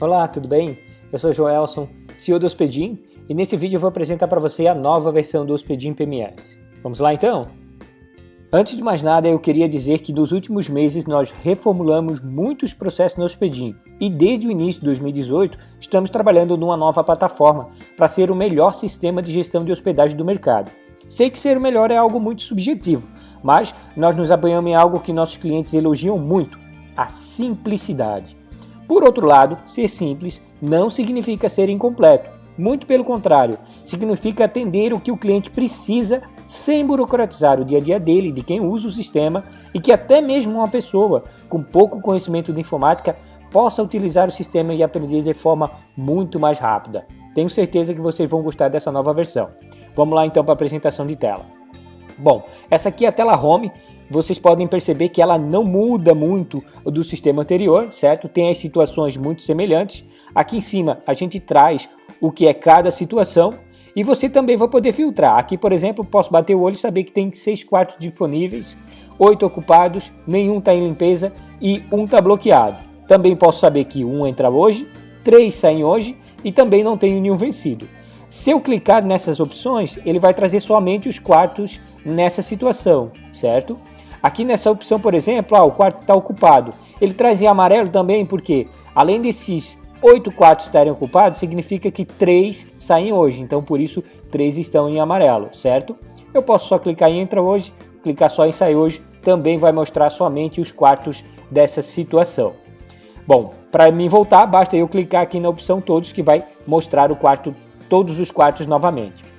Olá, tudo bem? Eu sou o Joelson, CEO do Hospedim, e nesse vídeo eu vou apresentar para você a nova versão do Hospedim PMS. Vamos lá então? Antes de mais nada, eu queria dizer que nos últimos meses nós reformulamos muitos processos no Hospedim e desde o início de 2018 estamos trabalhando numa nova plataforma para ser o melhor sistema de gestão de hospedagem do mercado. Sei que ser o melhor é algo muito subjetivo, mas nós nos apoiamos em algo que nossos clientes elogiam muito: a simplicidade. Por outro lado, ser simples não significa ser incompleto. Muito pelo contrário, significa atender o que o cliente precisa sem burocratizar o dia a dia dele, de quem usa o sistema, e que até mesmo uma pessoa com pouco conhecimento de informática possa utilizar o sistema e aprender de forma muito mais rápida. Tenho certeza que vocês vão gostar dessa nova versão. Vamos lá então para a apresentação de tela. Bom, essa aqui é a tela Home. Vocês podem perceber que ela não muda muito do sistema anterior, certo? Tem as situações muito semelhantes. Aqui em cima a gente traz o que é cada situação e você também vai poder filtrar. Aqui, por exemplo, posso bater o olho e saber que tem 6 quartos disponíveis, 8 ocupados, nenhum está em limpeza e 1 está bloqueado. Também posso saber que 1 entra hoje, 3 saem hoje e também não tenho nenhum vencido. Se eu clicar nessas opções, ele vai trazer somente os quartos nessa situação, certo? Aqui nessa opção, por exemplo, o quarto está ocupado. Ele traz em amarelo também porque, além desses 8 quartos estarem ocupados, significa que 3 saem hoje. Então, por isso, 3 estão em amarelo, certo? Eu posso só clicar em Entra Hoje, clicar só em Sai Hoje, também vai mostrar somente os quartos dessa situação. Bom, para mim voltar, basta eu clicar aqui na opção Todos, que vai mostrar todos os quartos novamente.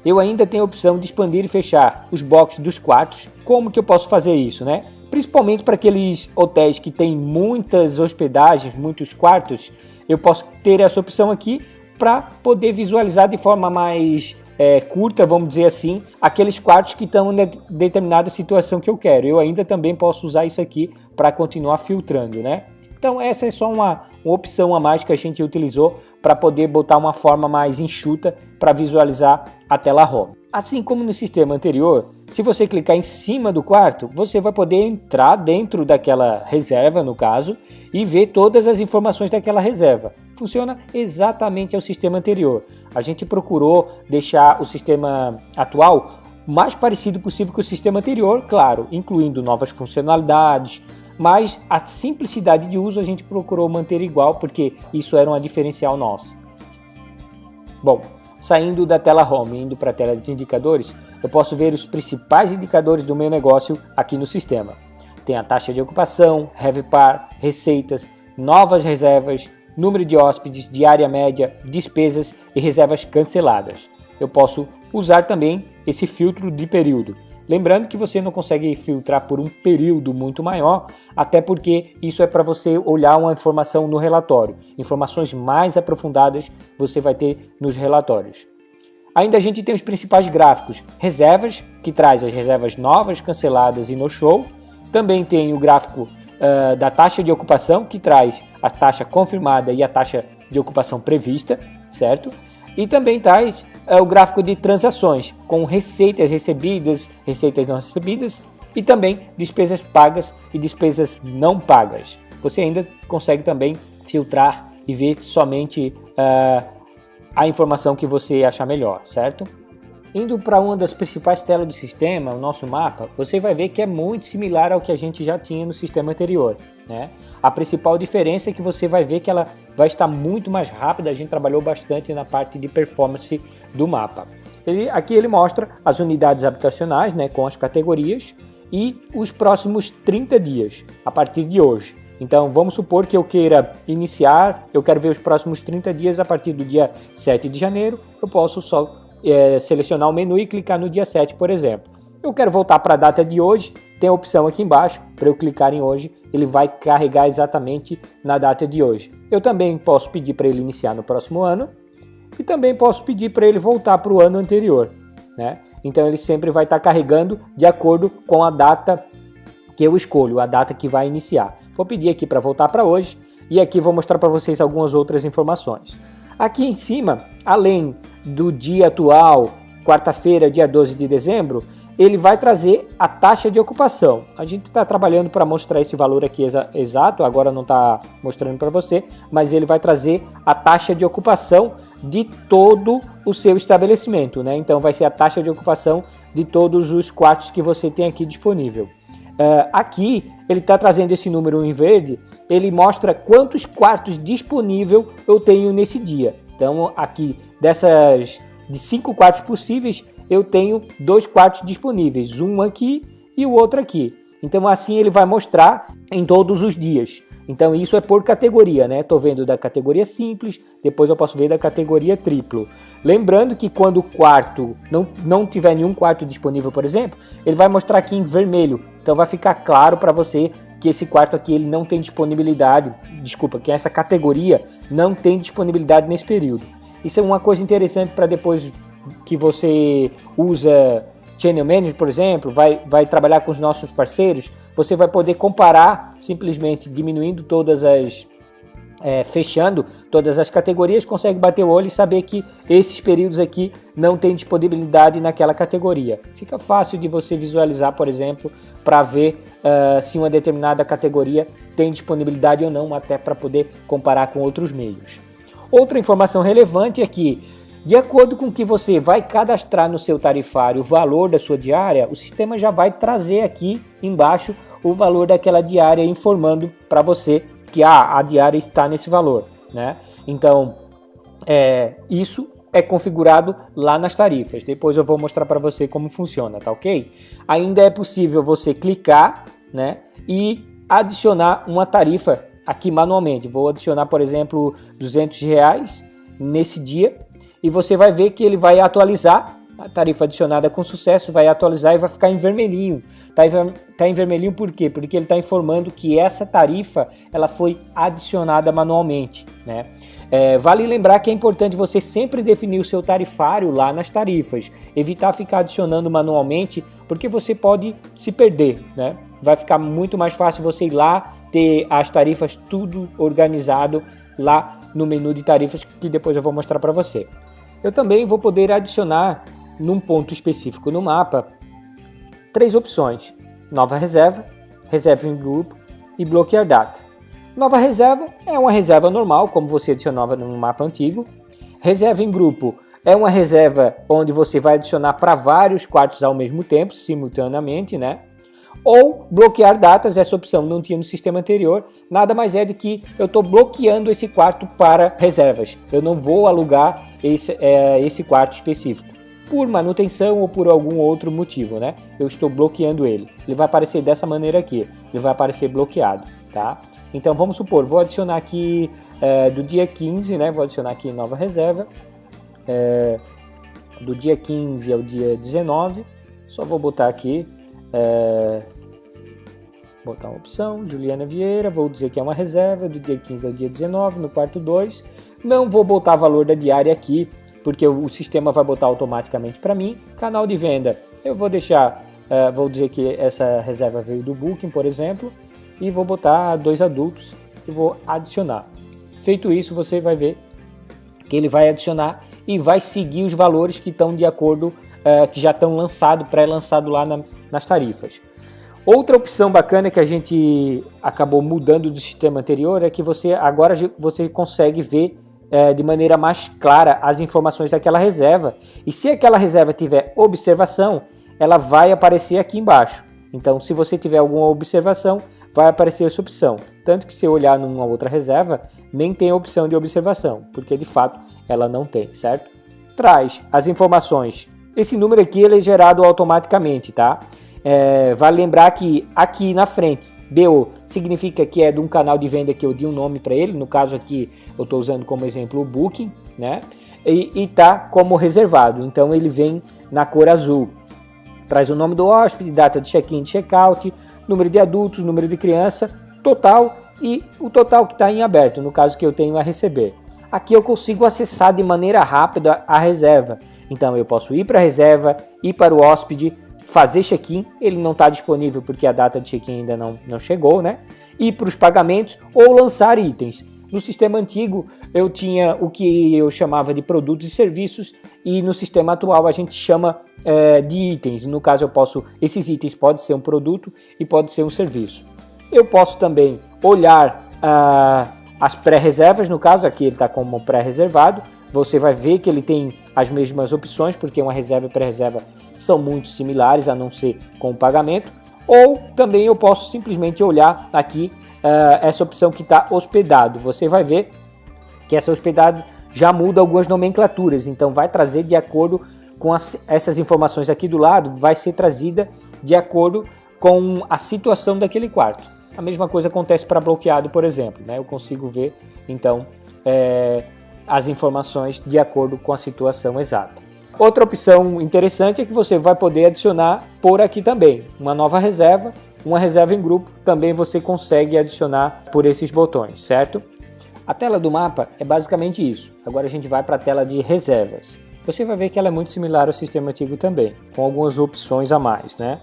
Eu ainda tenho a opção de expandir e fechar os boxes dos quartos. Como que eu posso fazer isso, né? Principalmente para aqueles hotéis que têm muitas hospedagens, muitos quartos, eu posso ter essa opção aqui para poder visualizar de forma mais curta, vamos dizer assim, aqueles quartos que estão em determinada situação que eu quero. Eu ainda também posso usar isso aqui para continuar filtrando, né? Então essa é só uma opção a mais que a gente utilizou para poder botar uma forma mais enxuta para visualizar a tela Home. Assim como no sistema anterior, se você clicar em cima do quarto, você vai poder entrar dentro daquela reserva, no caso, e ver todas as informações daquela reserva. Funciona exatamente ao sistema anterior. A gente procurou deixar o sistema atual o mais parecido possível com o sistema anterior, claro, incluindo novas funcionalidades, mas a simplicidade de uso a gente procurou manter igual, porque isso era uma diferencial nossa. Bom, saindo da tela Home e indo para a tela de indicadores, eu posso ver os principais indicadores do meu negócio aqui no sistema. Tem a taxa de ocupação, RevPAR, receitas, novas reservas, número de hóspedes, diária média, despesas e reservas canceladas. Eu posso usar também esse filtro de período. Lembrando que você não consegue filtrar por um período muito maior, até porque isso é para você olhar uma informação no relatório. Informações mais aprofundadas você vai ter nos relatórios. Ainda a gente tem os principais gráficos. Reservas, que traz as reservas novas, canceladas e no show. Também tem o gráfico da taxa de ocupação, que traz a taxa confirmada e a taxa de ocupação prevista, certo? E também traz o gráfico de transações, com receitas recebidas, receitas não recebidas e também despesas pagas e despesas não pagas. Você ainda consegue também filtrar e ver somente a informação que você achar melhor, certo? Indo para uma das principais telas do sistema, o nosso mapa, você vai ver que é muito similar ao que a gente já tinha no sistema anterior, né? A principal diferença é que você vai ver que ela vai estar muito mais rápida. A gente trabalhou bastante na parte de performance do mapa. Aqui ele mostra as unidades habitacionais, né, com as categorias e os próximos 30 dias, a partir de hoje. Então vamos supor que eu queira iniciar, eu quero ver os próximos 30 dias a partir do dia 7 de janeiro. Eu posso só selecionar o menu e clicar no dia 7, por exemplo. Eu quero voltar para a data de hoje, tem a opção aqui embaixo para eu clicar em hoje, ele vai carregar exatamente na data de hoje. Eu também posso pedir para ele iniciar no próximo ano e também posso pedir para ele voltar para o ano anterior, né? Então ele sempre vai estar carregando de acordo com a data que eu escolho, a data que vai iniciar. Vou pedir aqui para voltar para hoje e aqui vou mostrar para vocês algumas outras informações. Aqui em cima, além do dia atual, quarta-feira, dia 12 de dezembro, ele vai trazer a taxa de ocupação. A gente está trabalhando para mostrar esse valor aqui exato, agora não está mostrando para você, mas ele vai trazer a taxa de ocupação de todo o seu estabelecimento, né? Então vai ser a taxa de ocupação de todos os quartos que você tem aqui disponível. Aqui ele está trazendo esse número em verde, ele mostra quantos quartos disponíveis eu tenho nesse dia. Então aqui de 5 quartos possíveis, eu tenho 2 quartos disponíveis, um aqui e o outro aqui. Então assim ele vai mostrar em todos os dias. Então isso é por categoria, né? Estou vendo da categoria simples, depois eu posso ver da categoria triplo. Lembrando que quando o quarto não tiver nenhum quarto disponível, por exemplo, ele vai mostrar aqui em vermelho. Então vai ficar claro para você que esse quarto aqui ele não tem disponibilidade, que essa categoria não tem disponibilidade nesse período. Isso é uma coisa interessante para depois que você usa Channel Manager, por exemplo, vai trabalhar com os nossos parceiros, você vai poder comparar, simplesmente diminuindo fechando todas as categorias, consegue bater o olho e saber que esses períodos aqui não tem disponibilidade naquela categoria. Fica fácil de você visualizar, por exemplo, para ver se uma determinada categoria tem disponibilidade ou não, até para poder comparar com outros meios. Outra informação relevante é que, de acordo com o que você vai cadastrar no seu tarifário o valor da sua diária, o sistema já vai trazer aqui embaixo o valor daquela diária, informando para você que a diária está nesse valor, né? Então, isso é configurado lá nas tarifas. Depois eu vou mostrar para você como funciona, tá ok? Ainda é possível você clicar, né, e adicionar uma tarifa aqui manualmente. Vou adicionar, por exemplo, R$200 nesse dia, e você vai ver que ele vai atualizar. A tarifa adicionada com sucesso vai atualizar e vai ficar em vermelhinho. Tá em vermelhinho por quê? Porque ele está informando que essa tarifa ela foi adicionada manualmente, né? Vale lembrar que é importante você sempre definir o seu tarifário lá nas tarifas. Evitar ficar adicionando manualmente, porque você pode se perder, né? Vai ficar muito mais fácil você ir lá, ter as tarifas tudo organizado lá no menu de tarifas, que depois eu vou mostrar para você. Eu também vou poder adicionar num ponto específico no mapa 3 opções: nova reserva, reserva em grupo e bloquear data. Nova reserva é uma reserva normal, como você adicionava no mapa antigo. Reserva em grupo é uma reserva onde você vai adicionar para vários quartos ao mesmo tempo, simultaneamente, né? Ou bloquear datas, essa opção não tinha no sistema anterior, nada mais é do que eu estou bloqueando esse quarto para reservas. Eu não vou alugar esse quarto específico, por manutenção ou por algum outro motivo, né? Eu estou bloqueando ele. Ele vai aparecer dessa maneira aqui, ele vai aparecer bloqueado, tá? Então vamos supor, vou adicionar aqui do dia 15, né? Vou adicionar aqui nova reserva, do dia 15 ao dia 19, só vou botar aqui, botar uma opção, Juliana Vieira, vou dizer que é uma reserva do dia 15 ao dia 19, no quarto 2, não vou botar valor da diária aqui, porque o sistema vai botar automaticamente para mim. Canal de venda, eu vou deixar, vou dizer que essa reserva veio do Booking, por exemplo, e vou botar 2 adultos e vou adicionar. Feito isso, você vai ver que ele vai adicionar e vai seguir os valores que estão de acordo, que já estão pré-lançado lá nas tarifas. Outra opção bacana que a gente acabou mudando do sistema anterior é que agora você consegue ver de maneira mais clara as informações daquela reserva. E se aquela reserva tiver observação, ela vai aparecer aqui embaixo. Então, se você tiver alguma observação, vai aparecer essa opção. Tanto que se eu olhar numa outra reserva, nem tem a opção de observação, porque de fato ela não tem, certo? Traz as informações. Esse número aqui ele é gerado automaticamente, tá? Vale lembrar que aqui na frente, BO significa que é de um canal de venda que eu dei um nome para ele. No caso aqui, eu estou usando como exemplo o Booking, né? E tá como reservado. Então ele vem na cor azul. Traz o nome do hóspede, data de check-in e check-out, número de adultos, número de criança, total e o total que está em aberto, no caso que eu tenho a receber. Aqui eu consigo acessar de maneira rápida a reserva. Então eu posso ir para a reserva, ir para o hóspede, fazer check-in, ele não está disponível porque a data de check-in ainda não chegou, né? Ir para os pagamentos ou lançar itens. No sistema antigo, eu tinha o que eu chamava de produtos e serviços, e no sistema atual a gente chama de itens. No caso, esses itens podem ser um produto e pode ser um serviço. Eu posso também olhar as pré-reservas, no caso aqui ele está como pré-reservado. Você vai ver que ele tem as mesmas opções, porque uma reserva e pré-reserva são muito similares, a não ser com o pagamento. Ou também eu posso simplesmente olhar aqui essa opção que está hospedado. Você vai ver que essa hospedado já muda algumas nomenclaturas, então vai trazer de acordo com essas informações aqui do lado, vai ser trazida de acordo com a situação daquele quarto. A mesma coisa acontece para bloqueado, por exemplo, né? Eu consigo ver então as informações de acordo com a situação exata. Outra opção interessante é que você vai poder adicionar por aqui também uma nova reserva, uma reserva em grupo, também você consegue adicionar por esses botões, certo? A tela do mapa é basicamente isso. Agora a gente vai para a tela de reservas. Você vai ver que ela é muito similar ao sistema antigo também, com algumas opções a mais, né?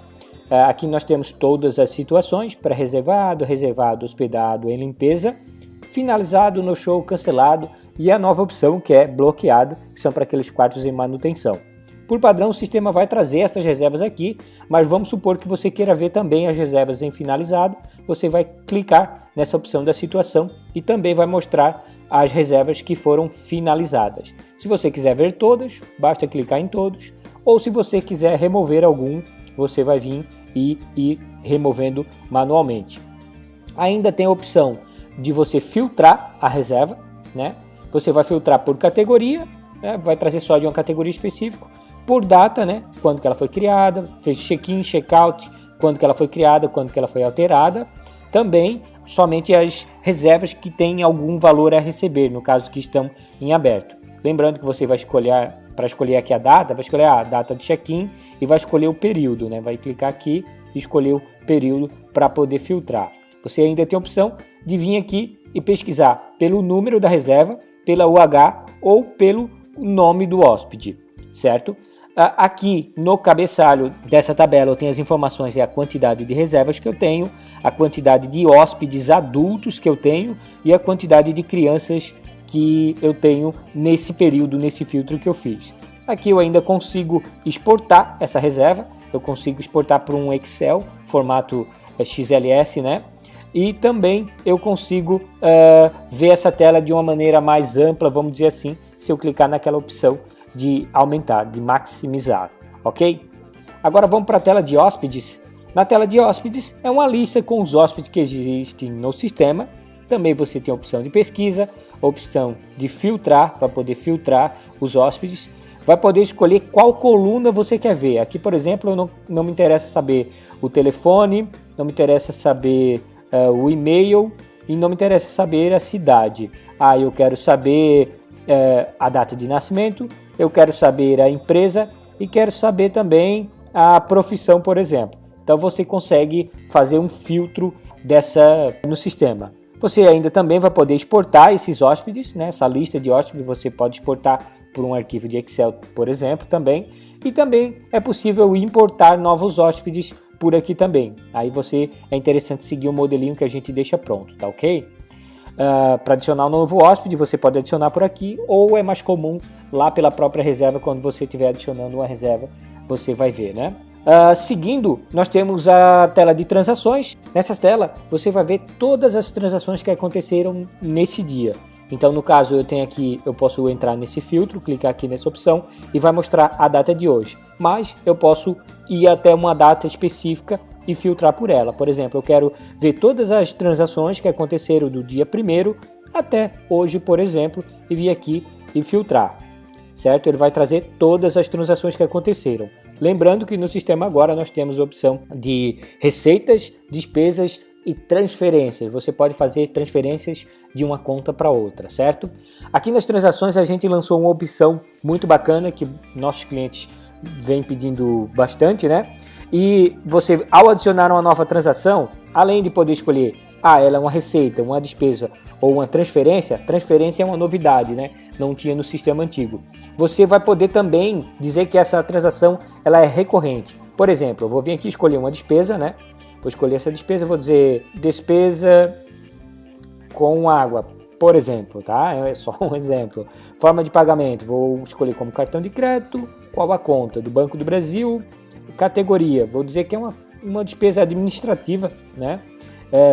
Aqui nós temos todas as situações: pré-reservado, reservado, hospedado, em limpeza, finalizado, no show, cancelado, e a nova opção que é bloqueado, que são para aqueles quartos em manutenção. Por padrão, o sistema vai trazer essas reservas aqui, mas vamos supor que você queira ver também as reservas em finalizado. Você vai clicar nessa opção da situação e também vai mostrar as reservas que foram finalizadas. Se você quiser ver todas, basta clicar em todos, ou se você quiser remover algum, você vai vir e ir removendo manualmente. Ainda tem a opção de você filtrar a reserva, né? Você vai filtrar por categoria, né? Vai trazer só de uma categoria específica, por data, né? Quando que ela foi criada, fez check-in, check-out, quando que ela foi criada, quando que ela foi alterada. Também somente as reservas que têm algum valor a receber, no caso que estão em aberto. Lembrando que você vai escolher, para escolher aqui a data, vai escolher a data de check-in e vai escolher o período, né? Vai clicar aqui e escolher o período para poder filtrar. Você ainda tem a opção de vir aqui e pesquisar pelo número da reserva, pela UH ou pelo nome do hóspede, certo? Aqui no cabeçalho dessa tabela eu tenho as informações e a quantidade de reservas que eu tenho, a quantidade de hóspedes adultos que eu tenho e a quantidade de crianças que eu tenho nesse período, nesse filtro que eu fiz. Aqui eu ainda consigo exportar essa reserva, eu consigo exportar para um Excel, formato XLS, né? E também eu consigo ver essa tela de uma maneira mais ampla, vamos dizer assim, se eu clicar naquela opção de aumentar, de maximizar, ok? Agora vamos para a tela de hóspedes. Na tela de hóspedes é uma lista com os hóspedes que existem no sistema. Também você tem a opção de pesquisa, a opção de filtrar, para poder filtrar os hóspedes. Vai poder escolher qual coluna você quer ver. Aqui, por exemplo, não me interessa saber o telefone, não me interessa saber o e-mail e não me interessa saber a cidade. Eu quero saber a data de nascimento, eu quero saber a empresa e quero saber também a profissão, por exemplo. Então você consegue fazer um filtro no sistema. Você ainda também vai poder exportar esses hóspedes, né? Essa lista de hóspedes você pode exportar por um arquivo de Excel, por exemplo, também. E também é possível importar novos hóspedes por aqui também. Aí é interessante seguir o modelinho que a gente deixa pronto, tá ok? Para adicionar um novo hóspede, você pode adicionar por aqui, ou é mais comum lá pela própria reserva, quando você estiver adicionando uma reserva, você vai ver, né? Seguindo, nós temos a tela de transações. Nessa tela, você vai ver todas as transações que aconteceram nesse dia. Então, no caso, eu posso entrar nesse filtro, clicar aqui nessa opção e vai mostrar a data de hoje. Mas eu posso ir até uma data específica e filtrar por ela. Por exemplo, eu quero ver todas as transações que aconteceram do dia 1º até hoje, por exemplo, e vir aqui e filtrar, certo? Ele vai trazer todas as transações que aconteceram. Lembrando que no sistema agora nós temos a opção de receitas, despesas e transferências. Você pode fazer transferências de uma conta para outra, certo? Aqui nas transações a gente lançou uma opção muito bacana que nossos clientes vêm pedindo bastante, né? E você, ao adicionar uma nova transação, além de poder escolher, ela é uma receita, uma despesa ou uma transferência é uma novidade, né? Não tinha no sistema antigo. Você vai poder também dizer que essa transação ela é recorrente. Por exemplo, eu vou vir aqui escolher uma despesa, né? Vou escolher essa despesa, vou dizer despesa com água, por exemplo, tá? É só um exemplo. Forma de pagamento, vou escolher como cartão de crédito, qual a conta, do Banco do Brasil, categoria, vou dizer que é uma despesa administrativa, né?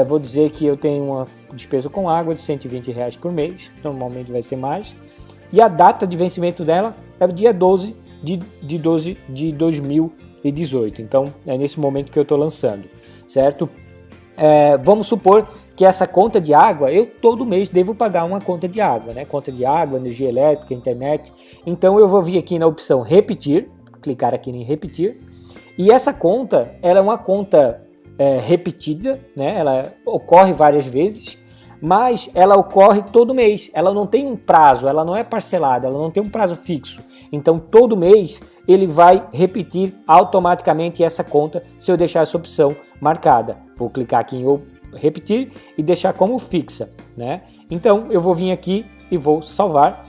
Vou dizer que eu tenho uma despesa com água de R$120 por mês, normalmente vai ser mais, e a data de vencimento dela é o dia 12 de 12 de 2018, então é nesse momento que eu estou lançando, certo? Vamos supor que essa conta de água, eu todo mês devo pagar uma conta de água, né? Conta de água, energia elétrica, internet. Então eu vou vir aqui na opção repetir, clicar aqui em repetir, e essa conta, ela é uma conta repetida, né? Ela ocorre várias vezes, mas ela ocorre todo mês. Ela não tem um prazo, ela não é parcelada, ela não tem um prazo fixo. Então todo mês ele vai repetir automaticamente essa conta se eu deixar essa opção marcada. Vou clicar aqui em repetir e deixar como fixa, né? Então eu vou vir aqui e vou salvar.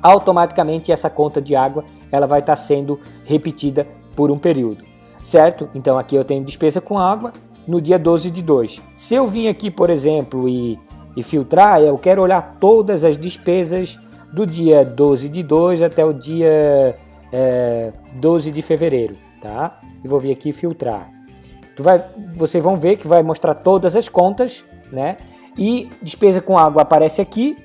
Automaticamente essa conta de água ela vai estar sendo repetida por um período, certo? Então aqui eu tenho despesa com água no dia 12 de 2. Se eu vim aqui, por exemplo, e filtrar, eu quero olhar todas as despesas do dia 12 de 2 até o dia 12 de fevereiro, tá? E vou vir aqui e filtrar. Vocês vão ver que vai mostrar todas as contas, né? E despesa com água aparece aqui,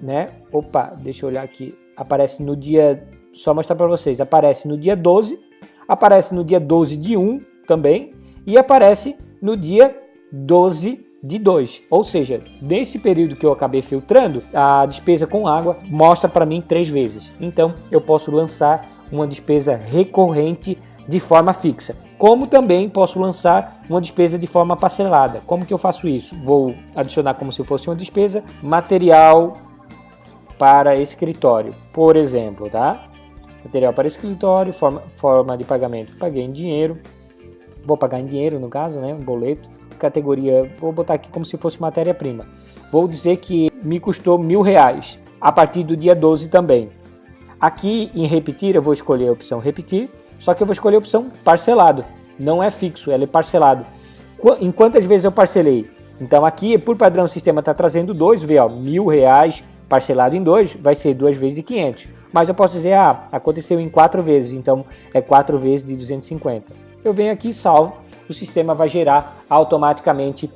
né? Opa, deixa eu olhar aqui. Aparece no dia, só mostrar para vocês, aparece no dia 12, aparece no dia 12 de 1 também, e aparece no dia 12 de 2. Ou seja, nesse período que eu acabei filtrando, a despesa com água mostra para mim 3 vezes. Então, eu posso lançar uma despesa recorrente de forma fixa. Como também posso lançar uma despesa de forma parcelada. Como que eu faço isso? Vou adicionar como se fosse uma despesa, material para escritório, por exemplo, tá? Material para escritório, forma de pagamento, paguei em dinheiro, vou pagar em dinheiro no caso, né? Um boleto, categoria, vou botar aqui como se fosse matéria-prima. Vou dizer que me custou R$1.000 a partir do dia 12 também. Aqui em repetir eu vou escolher a opção repetir, só que eu vou escolher a opção parcelado, não é fixo, ela é parcelado. Em quantas vezes eu parcelei? Então aqui, por padrão, o sistema está trazendo 2, vê, ó, R$1.000 parcelado em 2, vai ser 2 vezes de 500. Mas eu posso dizer, aconteceu em 4 vezes, então é 4 vezes de 250. Eu venho aqui e salvo, o sistema vai gerar automaticamente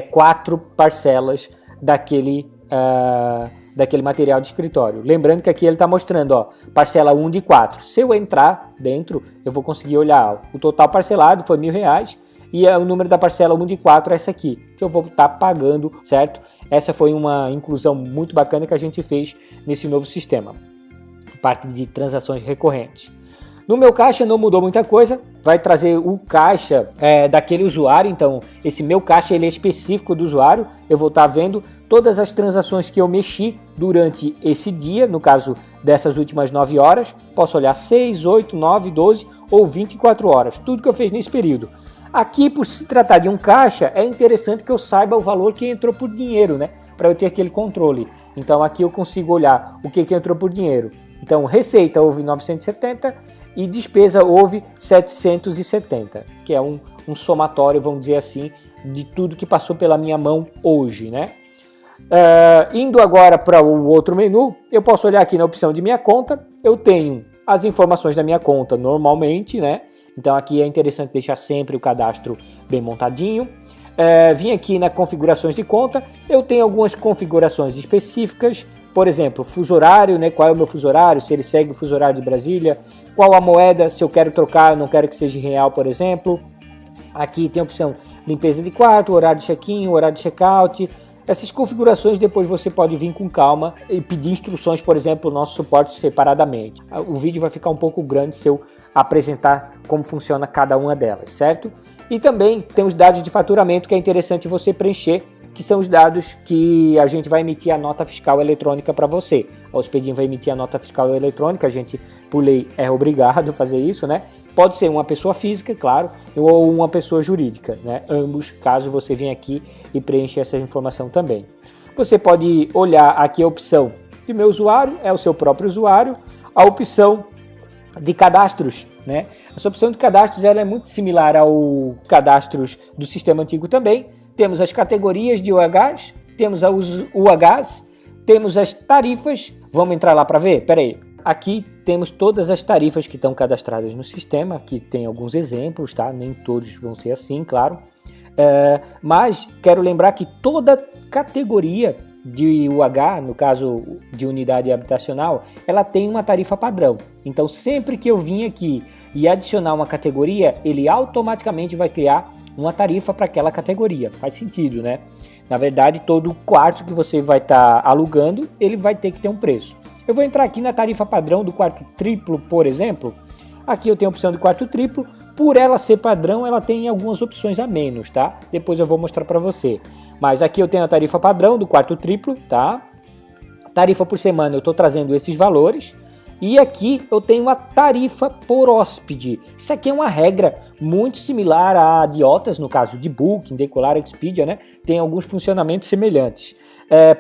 4 parcelas daquele material de escritório. Lembrando que aqui ele está mostrando, ó, parcela 1 de 4. Se eu entrar dentro, eu vou conseguir olhar, ó, o total parcelado foi R$1.000 e o número da parcela 1 de 4 é essa aqui, que eu vou estar pagando, certo? Essa foi uma inclusão muito bacana que a gente fez nesse novo sistema, parte de transações recorrentes. No meu caixa não mudou muita coisa, vai trazer o caixa daquele usuário, então esse meu caixa ele é específico do usuário, eu vou estar vendo todas as transações que eu mexi durante esse dia, no caso dessas últimas 9 horas, posso olhar 6, 8, 9, 12 ou 24 horas, tudo que eu fiz nesse período. Aqui, por se tratar de um caixa, é interessante que eu saiba o valor que entrou por dinheiro, né? Para eu ter aquele controle. Então aqui eu consigo olhar o que entrou por dinheiro. Então receita houve 970 e despesa houve 770, que é um somatório, vamos dizer assim, de tudo que passou pela minha mão hoje, né? Indo agora para o outro menu, eu posso olhar aqui na opção de minha conta, eu tenho as informações da minha conta normalmente, né? Então aqui é interessante deixar sempre o cadastro bem montadinho. Vim aqui na configurações de conta, eu tenho algumas configurações específicas, por exemplo, fuso horário, né? Qual é o meu fuso horário, se ele segue o fuso horário de Brasília, qual a moeda, se eu quero trocar, não quero que seja em real, por exemplo. Aqui tem a opção limpeza de quarto, horário de check-in, horário de check-out. Essas configurações depois você pode vir com calma e pedir instruções, por exemplo, no nosso suporte separadamente. O vídeo vai ficar um pouco grande se eu apresentar como funciona cada uma delas, certo? E também tem os dados de faturamento que é interessante você preencher, que são os dados que a gente vai emitir a nota fiscal eletrônica para você. A Hospedim vai emitir a nota fiscal eletrônica, a gente, por lei, é obrigado a fazer isso, né? Pode ser uma pessoa física, claro, ou uma pessoa jurídica, né? Ambos, caso você venha aqui e preencha essa informação também. Você pode olhar aqui a opção de meu usuário, é o seu próprio usuário, a opção de cadastros, né? Essa opção de cadastros ela é muito similar ao cadastros do sistema antigo também. temos as categorias de UHs, temos os UHs, temos as tarifas. Vamos entrar lá para ver? Pera aí. Aqui temos todas as tarifas que estão cadastradas no sistema. Aqui tem alguns exemplos, tá? Nem todos vão ser assim, claro. Mas quero lembrar que toda categoria de UH, no caso de unidade habitacional, ela tem uma tarifa padrão. Então, sempre que eu vim aqui e adicionar uma categoria, ele automaticamente vai criar uma tarifa para aquela categoria. Faz sentido, né? Na verdade, todo quarto que você vai estar alugando, ele vai ter que ter um preço. Eu vou entrar aqui na tarifa padrão do quarto triplo, por exemplo. Aqui eu tenho a opção de quarto triplo. Por ela ser padrão, ela tem algumas opções a menos, tá? Depois eu vou mostrar para você. Mas aqui eu tenho a tarifa padrão do quarto triplo, tá? Tarifa por semana, eu estou trazendo esses valores. E aqui eu tenho a tarifa por hóspede. Isso aqui é uma regra muito similar à de OTAs, no caso de Booking, Decolar, Expedia, né? Tem alguns funcionamentos semelhantes.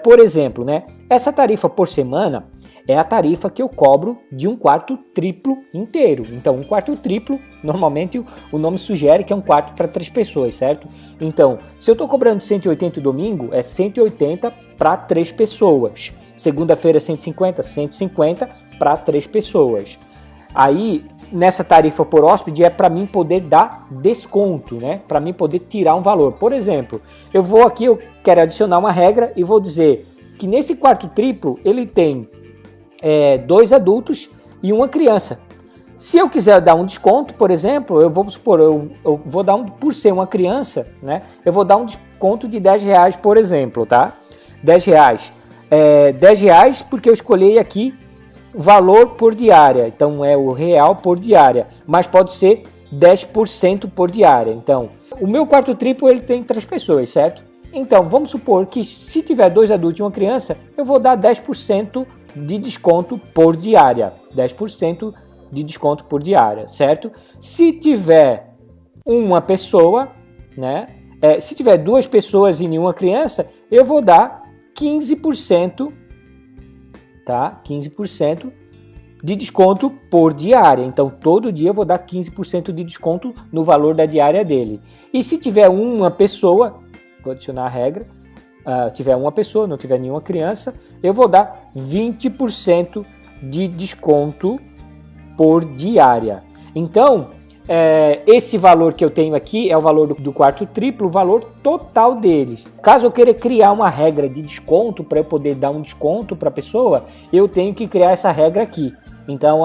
Por exemplo, né? Essa tarifa por semana é a tarifa que eu cobro de um quarto triplo inteiro. Então, um quarto triplo, normalmente o nome sugere que é um quarto para 3 pessoas, certo? Então, se eu estou cobrando 180 domingo, é 180 para 3 pessoas. Segunda-feira, 150 para 3 pessoas. Aí, nessa tarifa por hóspede, é para mim poder dar desconto, né? Para mim poder tirar um valor. Por exemplo, eu vou aqui, eu quero adicionar uma regra e vou dizer que nesse quarto triplo, ele tem 2 adultos e uma criança. Se eu quiser dar um desconto, por exemplo, eu vou supor, eu vou dar por ser uma criança, né? Eu vou dar um desconto de R$10, por exemplo, tá? R$10. R$10 porque eu escolhi aqui valor por diária. Então é o real por diária, mas pode ser 10% por diária. Então, o meu quarto triplo ele tem 3 pessoas, certo? Então, vamos supor que se tiver 2 adultos e uma criança, eu vou dar 10% de desconto por diária. 10% de desconto por diária, certo? Se tiver uma pessoa, né? Se tiver 2 pessoas e nenhuma criança, eu vou dar 15%, tá? 15% de desconto por diária. Então, todo dia eu vou dar 15% de desconto no valor da diária dele. E se tiver uma pessoa, vou adicionar a regra, tiver uma pessoa, não tiver nenhuma criança, eu vou dar 20% de desconto por diária. Então, esse valor que eu tenho aqui é o valor do quarto triplo, o valor total deles. Caso eu queira criar uma regra de desconto para eu poder dar um desconto para a pessoa, eu tenho que criar essa regra aqui. Então,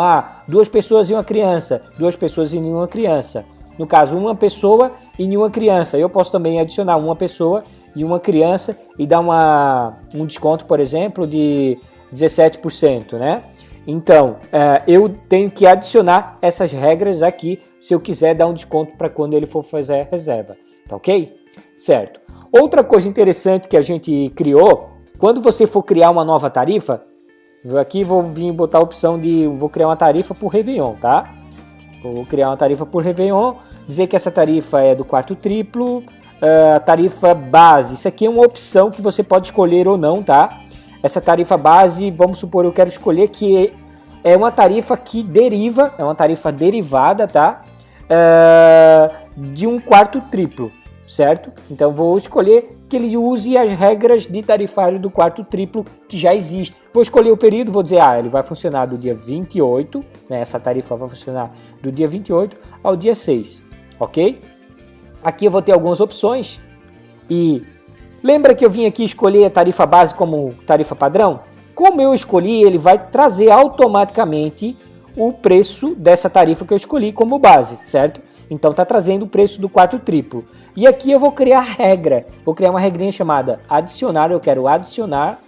2 pessoas e uma criança, 2 pessoas e nenhuma criança. No caso, uma pessoa e nenhuma criança. Eu posso também adicionar uma pessoa e uma criança e dar um desconto, por exemplo, de 17%, né? Então, eu tenho que adicionar essas regras aqui se eu quiser dar um desconto para quando ele for fazer a reserva, tá ok? Certo. Outra coisa interessante que a gente criou, quando você for criar uma nova tarifa, aqui vou vir botar a opção de, vou criar uma tarifa por Réveillon, tá? Vou criar uma tarifa por Réveillon, dizer que essa tarifa é do quarto triplo, a tarifa base, isso aqui é uma opção que você pode escolher ou não, tá? Essa tarifa base, vamos supor, eu quero escolher que é uma tarifa que deriva, é uma tarifa derivada, tá? De um quarto triplo, certo? Então vou escolher que ele use as regras de tarifário do quarto triplo que já existe. Vou escolher o período, vou dizer, ele vai funcionar do dia 28, né? Essa tarifa vai funcionar do dia 28 ao dia 6, ok? Aqui eu vou ter algumas opções e lembra que eu vim aqui escolher a tarifa base como tarifa padrão? Como eu escolhi, ele vai trazer automaticamente o preço dessa tarifa que eu escolhi como base, certo? Então está trazendo o preço do quarto triplo. E aqui eu vou criar regra, vou criar uma regrinha chamada adicionar, eu quero adicionar,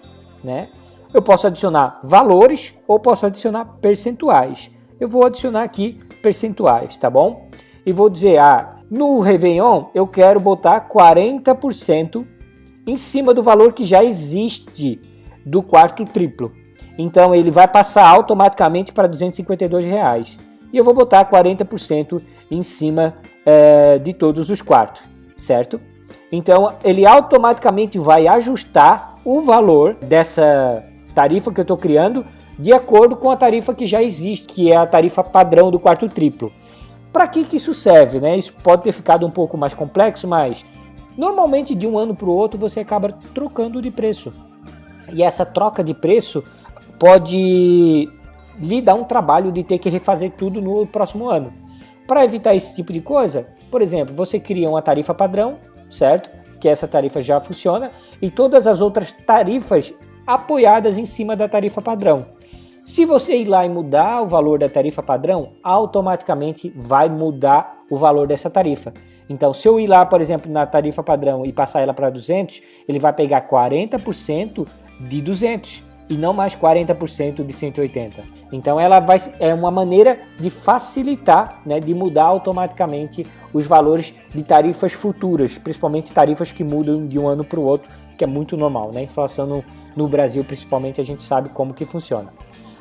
né? Eu posso adicionar valores ou posso adicionar percentuais. Eu vou adicionar aqui percentuais, tá bom? E vou dizer, no Réveillon eu quero botar 40% em cima do valor que já existe do quarto triplo. Então ele vai passar automaticamente para R$252. E eu vou botar 40% em cima de todos os quartos, certo? Então ele automaticamente vai ajustar o valor dessa tarifa que eu estou criando de acordo com a tarifa que já existe, que é a tarifa padrão do quarto triplo. Para que isso serve, né? Isso pode ter ficado um pouco mais complexo, mas Normalmente de um ano para o outro você acaba trocando de preço. E essa troca de preço pode lhe dar um trabalho de ter que refazer tudo no próximo ano. Para evitar esse tipo de coisa, por exemplo, você cria uma tarifa padrão, certo? Que essa tarifa já funciona, e todas as outras tarifas apoiadas em cima da tarifa padrão. Se você ir lá e mudar o valor da tarifa padrão, automaticamente vai mudar o valor dessa tarifa. Então, se eu ir lá, por exemplo, na tarifa padrão e passar ela para 200, ele vai pegar 40% de 200 e não mais 40% de 180. Então, é uma maneira de facilitar, né, de mudar automaticamente os valores de tarifas futuras, principalmente tarifas que mudam de um ano para o outro, que é muito normal, né? Inflação no Brasil, principalmente, a gente sabe como que funciona.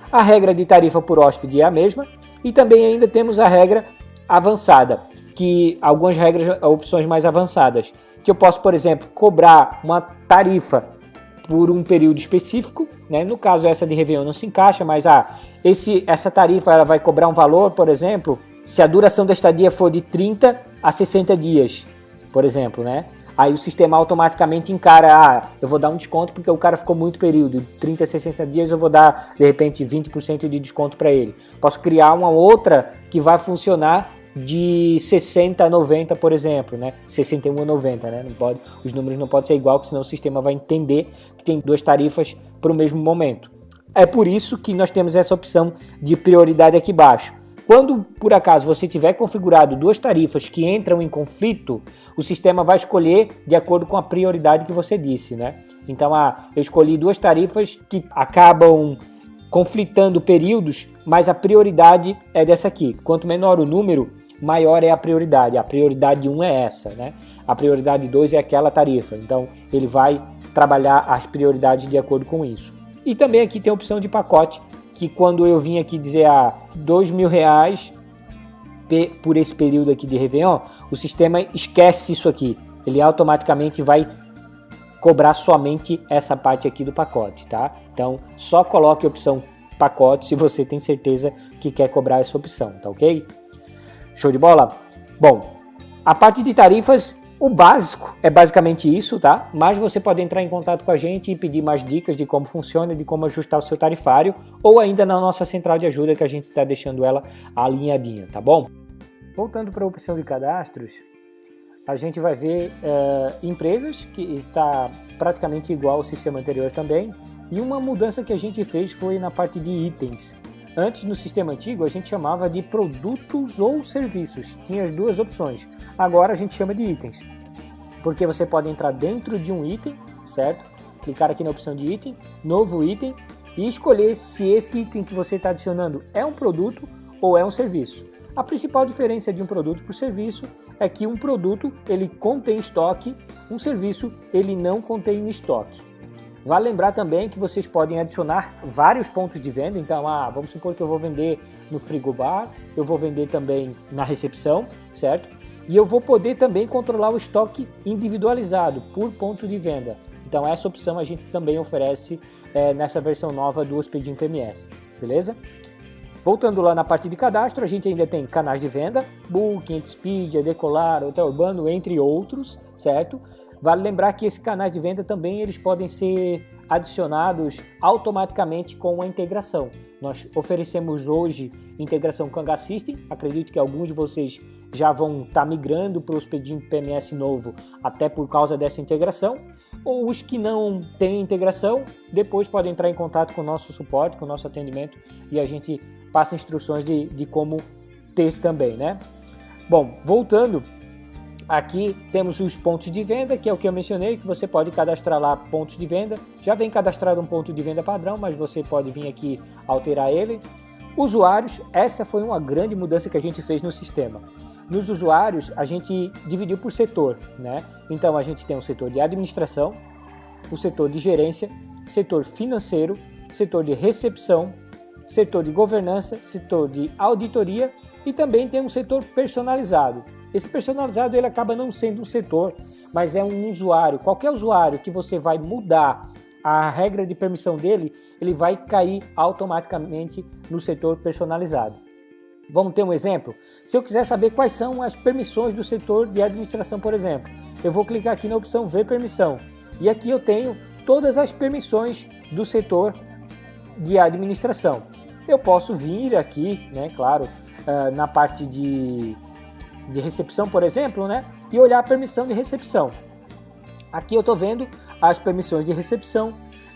A regra de tarifa por hóspede é a mesma e também ainda temos a regra avançada, que algumas regras, opções mais avançadas, que eu posso, por exemplo, cobrar uma tarifa por um período específico, né? No caso essa de Réveillon não se encaixa, mas essa tarifa ela vai cobrar um valor, por exemplo, se a duração da estadia for de 30 a 60 dias, por exemplo, né? Aí o sistema automaticamente encara, eu vou dar um desconto porque o cara ficou muito período, 30 a 60 dias eu vou dar, de repente, 20% de desconto para ele. Posso criar uma outra que vai funcionar de 60 a 90, por exemplo, né? 61 a 90, né? Não pode, os números não podem ser igual, porque senão o sistema vai entender que tem duas tarifas para o mesmo momento. É por isso que nós temos essa opção de prioridade aqui embaixo. Quando, por acaso, você tiver configurado duas tarifas que entram em conflito, o sistema vai escolher de acordo com a prioridade que você disse, né? Então, eu escolhi duas tarifas que acabam conflitando períodos, mas a prioridade é dessa aqui. Quanto menor o número, maior é a prioridade. A prioridade 1 é essa, né? A prioridade 2 é aquela tarifa. Então, ele vai trabalhar as prioridades de acordo com isso. E também aqui tem a opção de pacote, que quando eu vim aqui dizer R$2.000 por esse período aqui de Réveillon, o sistema esquece isso aqui. Ele automaticamente vai cobrar somente essa parte aqui do pacote, tá? Então, só coloque a opção pacote se você tem certeza que quer cobrar essa opção, tá ok? Show de bola? Bom, a parte de tarifas, o básico é basicamente isso, tá? Mas você pode entrar em contato com a gente e pedir mais dicas de como funciona, de como ajustar o seu tarifário, ou ainda na nossa central de ajuda, que a gente está deixando ela alinhadinha, tá bom? Voltando para a opção de cadastros, a gente vai ver empresas, que está praticamente igual ao sistema anterior também, e uma mudança que a gente fez foi na parte de itens. Antes, no sistema antigo, a gente chamava de produtos ou serviços. Tinha as duas opções. Agora a gente chama de itens. Porque você pode entrar dentro de um item, certo? Clicar aqui na opção de item, novo item, e escolher se esse item que você está adicionando é um produto ou é um serviço. A principal diferença de um produto para o serviço é que um produto ele contém estoque, um serviço ele não contém estoque. Vale lembrar também que vocês podem adicionar vários pontos de venda. Então, vamos supor que eu vou vender no frigobar, eu vou vender também na recepção, certo? E eu vou poder também controlar o estoque individualizado por ponto de venda. Então, essa opção a gente também oferece nessa versão nova do Hospedim PMS, beleza? Voltando lá na parte de cadastro, a gente ainda tem canais de venda, Booking, Expedia, Decolar, Hotel Urbano, entre outros, certo? Vale lembrar que esses canais de venda também eles podem ser adicionados automaticamente com a integração. Nós oferecemos hoje integração com a HSystem, acredito que alguns de vocês já vão estar migrando para o Hospedim PMS novo até por causa dessa integração, ou os que não têm integração, depois podem entrar em contato com o nosso suporte, com o nosso atendimento e a gente passa instruções de como ter também, né? Bom, voltando, aqui temos os pontos de venda, que é o que eu mencionei, que você pode cadastrar lá pontos de venda. Já vem cadastrado um ponto de venda padrão, mas você pode vir aqui alterar ele. Usuários, essa foi uma grande mudança que a gente fez no sistema. Nos usuários, a gente dividiu por setor, né? Então, a gente tem o setor de administração, o setor de gerência, setor financeiro, setor de recepção, setor de governança, setor de auditoria e também tem um setor personalizado. Esse personalizado ele acaba não sendo um setor, mas é um usuário. Qualquer usuário que você vai mudar a regra de permissão dele, ele vai cair automaticamente no setor personalizado. Vamos ter um exemplo? Se eu quiser saber quais são as permissões do setor de administração, por exemplo, eu vou clicar aqui na opção ver permissão. E aqui eu tenho todas as permissões do setor de administração. Eu posso vir aqui, né, claro, na parte de recepção, por exemplo, né, e olhar a permissão de recepção. Aqui eu estou vendo as permissões de recepção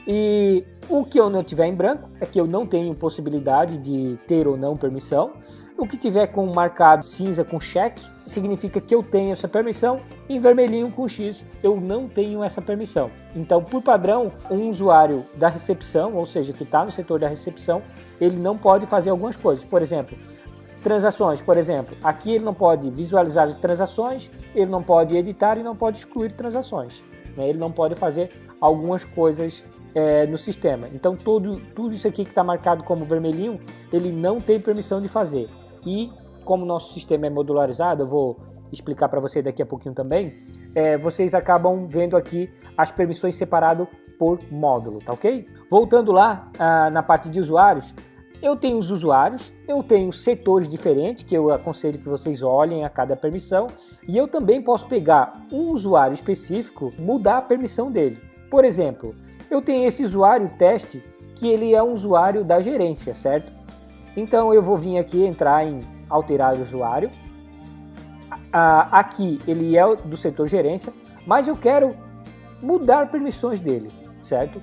e o que eu não tiver em branco é que eu não tenho possibilidade de ter ou não permissão. O que tiver com marcado cinza com cheque significa que eu tenho essa permissão. Em vermelhinho com X eu não tenho essa permissão. Então, por padrão, um usuário da recepção, ou seja, que está no setor da recepção, ele não pode fazer algumas coisas. Por exemplo, transações, por exemplo. Aqui ele não pode visualizar as transações, ele não pode editar e não pode excluir transações. Ele não pode fazer algumas coisas no sistema. Então, tudo isso aqui que está marcado como vermelhinho, ele não tem permissão de fazer. E como o nosso sistema é modularizado, eu vou explicar para você daqui a pouquinho também, vocês acabam vendo aqui as permissões separadas por módulo, tá ok? Voltando lá na parte de usuários, eu tenho os usuários, eu tenho setores diferentes, que eu aconselho que vocês olhem a cada permissão, e eu também posso pegar um usuário específico, mudar a permissão dele. Por exemplo, eu tenho esse usuário teste, que ele é um usuário da gerência, certo? Então eu vou vir aqui entrar em alterar o usuário. Aqui ele é do setor gerência, mas eu quero mudar permissões dele, certo?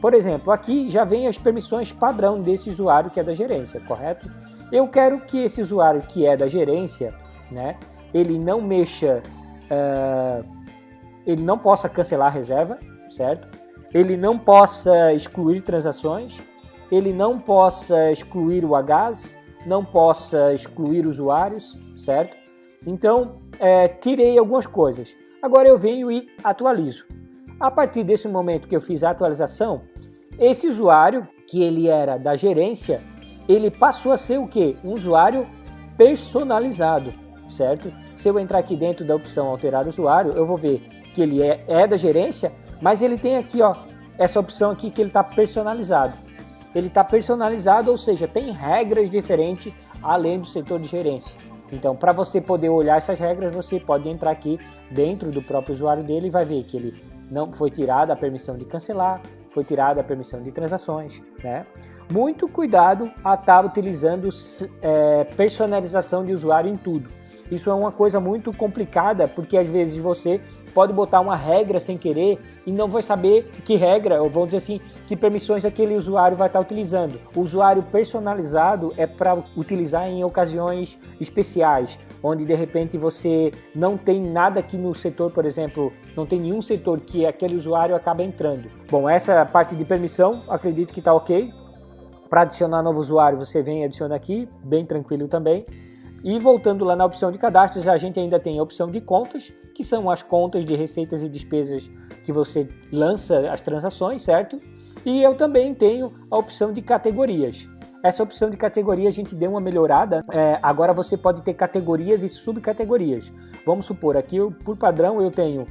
Por exemplo, aqui já vem as permissões padrão desse usuário que é da gerência, correto? Eu quero que esse usuário que é da gerência, né, ele não mexa, ele não possa cancelar a reserva, certo? Ele não possa excluir transações, ele não possa excluir o AGAS, não possa excluir usuários, certo? Então, tirei algumas coisas. Agora eu venho e atualizo. A partir desse momento que eu fiz a atualização, esse usuário, que ele era da gerência, ele passou a ser o quê? Um usuário personalizado, certo? Se eu entrar aqui dentro da opção alterar usuário, eu vou ver que ele é da gerência, mas ele tem aqui, ó, essa opção aqui que ele está personalizado. Ele está personalizado, ou seja, tem regras diferentes além do setor de gerência. Então, para você poder olhar essas regras, você pode entrar aqui dentro do próprio usuário dele e vai ver que ele não foi tirada a permissão de cancelar, foi tirada a permissão de transações, né? Muito cuidado a estar utilizando personalização de usuário em tudo. Isso é uma coisa muito complicada, porque às vezes você pode botar uma regra sem querer e não vai saber que regra, ou vamos dizer assim, que permissões aquele usuário vai estar utilizando. O usuário personalizado é para utilizar em ocasiões especiais, onde de repente você não tem nada aqui no setor, por exemplo, não tem nenhum setor que aquele usuário acaba entrando. Bom, essa parte de permissão, acredito que está ok. Para adicionar novo usuário, você vem e adiciona aqui, bem tranquilo também. E voltando lá na opção de cadastros, a gente ainda tem a opção de contas, que são as contas de receitas e despesas que você lança as transações, certo? E eu também tenho a opção de categorias. Essa opção de categoria a gente deu uma melhorada, agora você pode ter categorias e subcategorias. Vamos supor, aqui por padrão eu tenho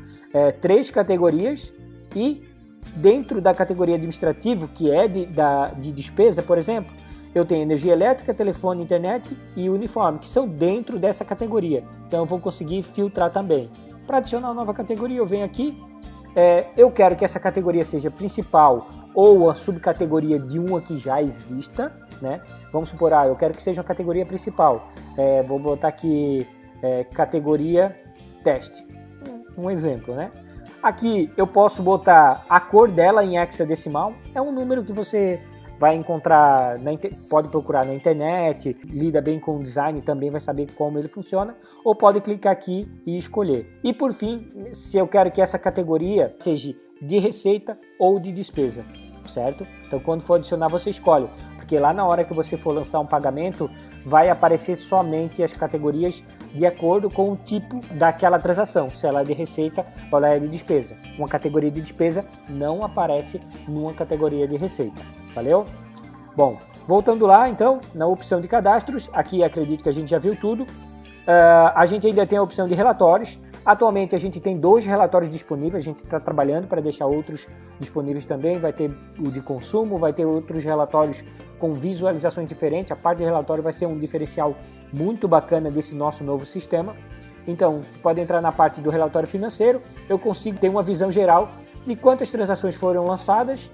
3 categorias e dentro da categoria administrativo, que é de despesa, por exemplo, eu tenho energia elétrica, telefone, internet e uniforme, que são dentro dessa categoria. Então eu vou conseguir filtrar também. Para adicionar uma nova categoria, eu venho aqui. Eu quero que essa categoria seja principal ou a subcategoria de uma que já exista, né? Vamos supor, eu quero que seja uma categoria principal. Vou botar aqui categoria teste. Um exemplo, né? Aqui eu posso botar a cor dela em hexadecimal. É um número que você vai encontrar, pode procurar na internet, lida bem com o design, também vai saber como ele funciona, ou pode clicar aqui e escolher. E por fim, se eu quero que essa categoria seja de receita ou de despesa, certo? Então quando for adicionar você escolhe, porque lá na hora que você for lançar um pagamento, vai aparecer somente as categorias de acordo com o tipo daquela transação, se ela é de receita ou ela é de despesa. Uma categoria de despesa não aparece numa categoria de receita. Valeu? Bom, voltando lá então, na opção de cadastros, aqui acredito que a gente já viu tudo. A gente ainda tem a opção de relatórios. Atualmente a gente tem 2 relatórios disponíveis, a gente está trabalhando para deixar outros disponíveis também. Vai ter o de consumo, vai ter outros relatórios com visualizações diferentes. A parte de relatório vai ser um diferencial muito bacana desse nosso novo sistema. Então, pode entrar na parte do relatório financeiro, eu consigo ter uma visão geral de quantas transações foram lançadas,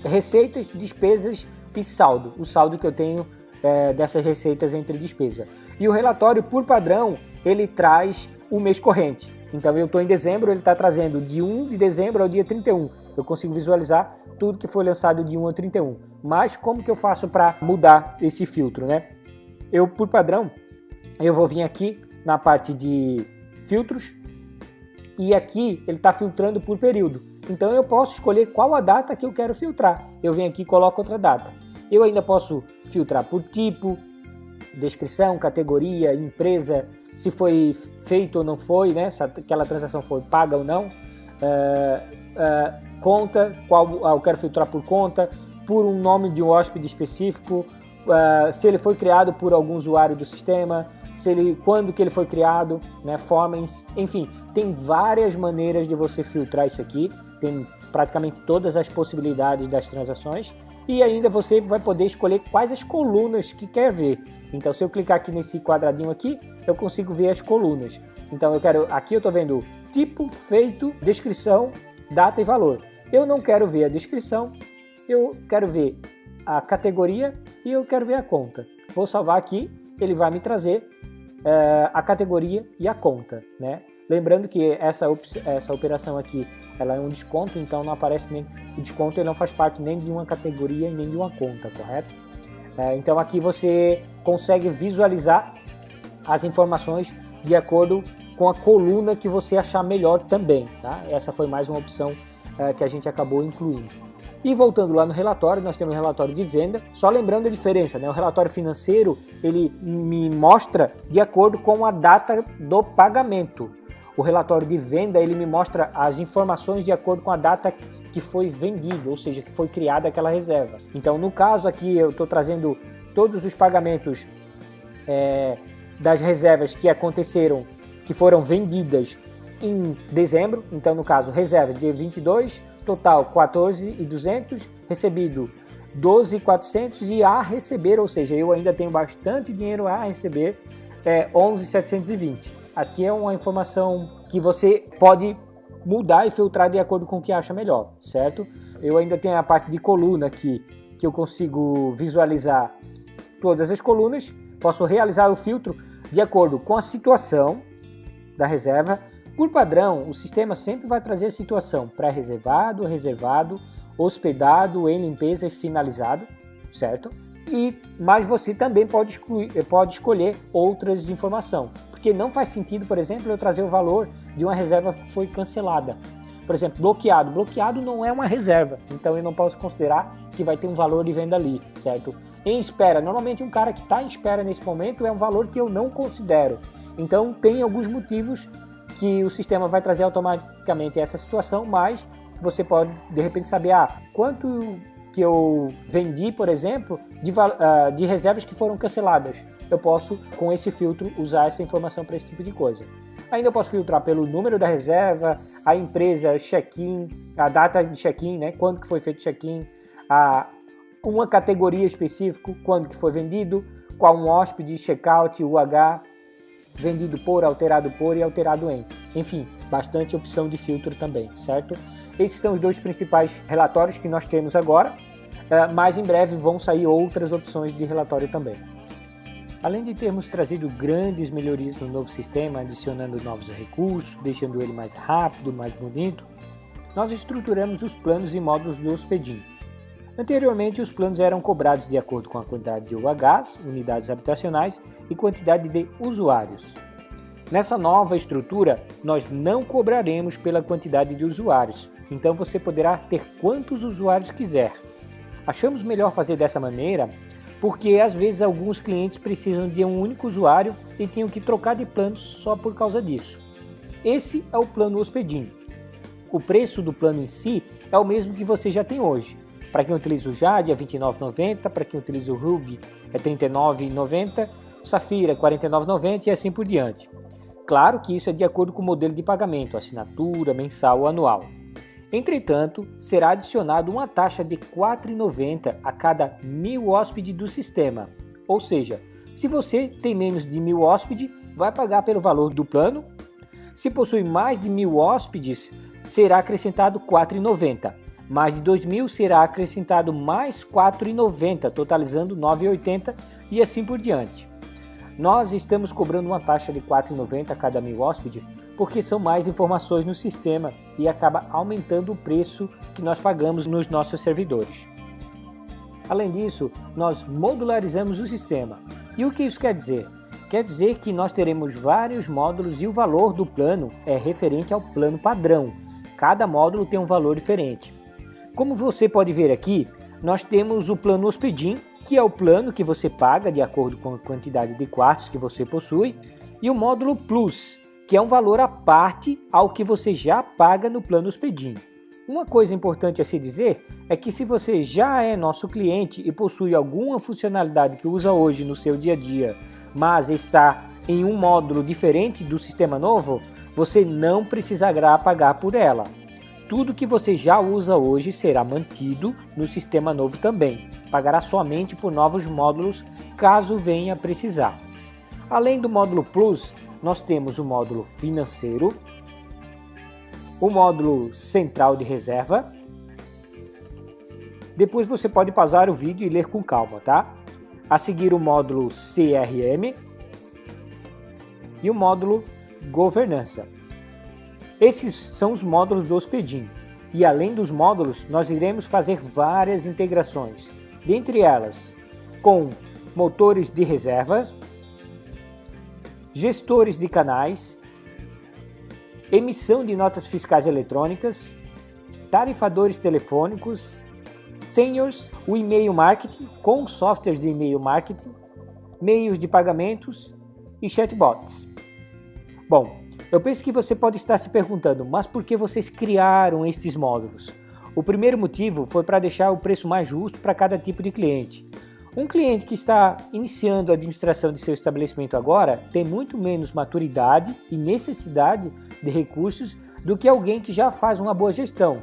receitas, despesas e saldo. O saldo que eu tenho dessas receitas entre despesa. E o relatório, por padrão, ele traz o mês corrente. Então, eu estou em dezembro, ele está trazendo de 1 de dezembro ao dia 31. Eu consigo visualizar tudo que foi lançado de 1 ao 31. Mas como que eu faço para mudar esse filtro, né? Eu, por padrão, eu vou vir aqui na parte de filtros e aqui ele está filtrando por período. Então eu posso escolher qual a data que eu quero filtrar. Eu venho aqui e coloco outra data. Eu ainda posso filtrar por tipo, descrição, categoria, empresa, se foi feito ou não foi, né? Se aquela transação foi paga ou não. Conta, eu quero filtrar por conta, por um nome de um hóspede específico, se ele foi criado por algum usuário do sistema, quando que ele foi criado, né? Forma, enfim, tem várias maneiras de você filtrar isso aqui, tem praticamente todas as possibilidades das transações e ainda você vai poder escolher quais as colunas que quer ver. Então, se eu clicar aqui nesse quadradinho aqui, eu consigo ver as colunas. Então, aqui eu estou vendo tipo, feito, descrição, data e valor. Eu não quero ver a descrição, eu quero ver a categoria e eu quero ver a conta. Vou salvar aqui, ele vai me trazer a categoria e a conta, né? Lembrando que essa operação aqui, ela é um desconto, então não aparece nem o desconto, ele não faz parte nem de uma categoria nem de uma conta, correto? Então aqui você consegue visualizar as informações de acordo com a coluna que você achar melhor também, tá? Essa foi mais uma opção que a gente acabou incluindo. E voltando lá no relatório, nós temos o relatório de venda, só lembrando a diferença, né? O relatório financeiro, ele me mostra de acordo com a data do pagamento. O relatório de venda, ele me mostra as informações de acordo com a data que foi vendido, ou seja, que foi criada aquela reserva. Então, no caso aqui, eu estou trazendo todos os pagamentos das reservas que aconteceram, que foram vendidas em dezembro. Então, no caso, reserva dia 22, total 14.200, recebido 12.400 e a receber, ou seja, eu ainda tenho bastante dinheiro a receber, 11.720. Aqui é uma informação que você pode mudar e filtrar de acordo com o que acha melhor, certo? Eu ainda tenho a parte de coluna aqui, que eu consigo visualizar todas as colunas, posso realizar o filtro de acordo com a situação da reserva. Por padrão, o sistema sempre vai trazer a situação pré-reservado, reservado, hospedado, em limpeza e finalizado, certo? Mas você também pode escolher outras informações, porque não faz sentido, por exemplo, eu trazer o valor de uma reserva que foi cancelada. Por exemplo, bloqueado. Bloqueado não é uma reserva, então eu não posso considerar que vai ter um valor de venda ali, certo? Em espera, normalmente um cara que está em espera nesse momento é um valor que eu não considero. Então tem alguns motivos que o sistema vai trazer automaticamente essa situação, mas você pode de repente saber quanto que eu vendi, por exemplo, de reservas que foram canceladas. Eu posso, com esse filtro, usar essa informação para esse tipo de coisa. Ainda eu posso filtrar pelo número da reserva, a empresa, check-in, a data de check-in, né? Quando que foi feito check-in, uma categoria específica, quando que foi vendido, qual um hóspede, check-out, UH, vendido por, alterado por e alterado em. Enfim, bastante opção de filtro também, certo? Esses são os dois principais relatórios que nós temos agora, mas em breve vão sair outras opções de relatório também. Além de termos trazido grandes melhorias no novo sistema, adicionando novos recursos, deixando ele mais rápido, mais bonito, nós estruturamos os planos e módulos do Hospedim. Anteriormente, os planos eram cobrados de acordo com a quantidade de UHs, unidades habitacionais, e quantidade de usuários. Nessa nova estrutura, nós não cobraremos pela quantidade de usuários, então você poderá ter quantos usuários quiser. Achamos melhor fazer dessa maneira porque às vezes alguns clientes precisam de um único usuário e tinham que trocar de plano só por causa disso. Esse é o plano Hospedim. O preço do plano em si é o mesmo que você já tem hoje. Para quem utiliza o Jade é R$ 29,90, para quem utiliza o Ruby é R$ 39,90, o Safira é R$ 49,90 e assim por diante. Claro que isso é de acordo com o modelo de pagamento, assinatura, mensal ou anual. Entretanto, será adicionado uma taxa de R$ 4,90 a cada 1.000 hóspedes do sistema. Ou seja, se você tem menos de 1.000 hóspedes, vai pagar pelo valor do plano. Se possui mais de 1.000 hóspedes, será acrescentado R$ 4,90. Mais de 2.000 será acrescentado mais R$ 4,90, totalizando R$ 9,80 e assim por diante. Nós estamos cobrando uma taxa de R$ 4,90 a cada 1.000 hóspedes, porque são mais informações no sistema e acaba aumentando o preço que nós pagamos nos nossos servidores. Além disso, nós modularizamos o sistema. E o que isso quer dizer? Quer dizer que nós teremos vários módulos e o valor do plano é referente ao plano padrão. Cada módulo tem um valor diferente. Como você pode ver aqui, nós temos o plano Hospedim, que é o plano que você paga de acordo com a quantidade de quartos que você possui, e o módulo Plus, que é um valor à parte ao que você já paga no plano Hospedim. Uma coisa importante a se dizer é que se você já é nosso cliente e possui alguma funcionalidade que usa hoje no seu dia a dia, mas está em um módulo diferente do sistema novo, você não precisará pagar por ela. Tudo que você já usa hoje será mantido no sistema novo também. Pagará somente por novos módulos, caso venha a precisar. Além do módulo Plus, nós temos o módulo financeiro, o módulo central de reserva. Depois você pode pausar o vídeo e ler com calma, tá? A seguir o módulo CRM e o módulo governança. Esses são os módulos do Hospedim. E além dos módulos, nós iremos fazer várias integrações, dentre elas com motores de reservas, gestores de canais, emissão de notas fiscais eletrônicas, tarifadores telefônicos, seniors, o e-mail marketing com softwares de e-mail marketing, meios de pagamentos e chatbots. Bom, eu penso que você pode estar se perguntando, mas por que vocês criaram estes módulos? O primeiro motivo foi para deixar o preço mais justo para cada tipo de cliente. Um cliente que está iniciando a administração de seu estabelecimento agora tem muito menos maturidade e necessidade de recursos do que alguém que já faz uma boa gestão.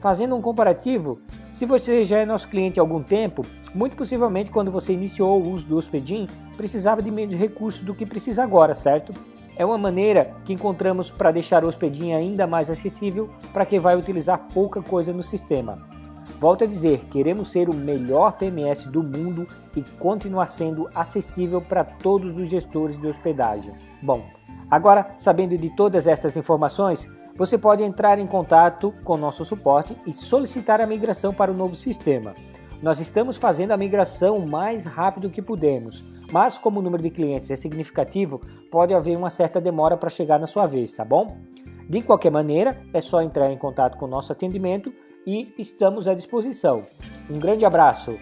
Fazendo um comparativo, se você já é nosso cliente há algum tempo, muito possivelmente quando você iniciou o uso do Hospedim, precisava de menos recursos do que precisa agora, certo? É uma maneira que encontramos para deixar o Hospedim ainda mais acessível para quem vai utilizar pouca coisa no sistema. Volto a dizer, queremos ser o melhor PMS do mundo e continuar sendo acessível para todos os gestores de hospedagem. Bom, agora sabendo de todas estas informações, você pode entrar em contato com nosso suporte e solicitar a migração para o novo sistema. Nós estamos fazendo a migração o mais rápido que pudermos, mas como o número de clientes é significativo, pode haver uma certa demora para chegar na sua vez, tá bom? De qualquer maneira, é só entrar em contato com o nosso atendimento e estamos à disposição. Um grande abraço!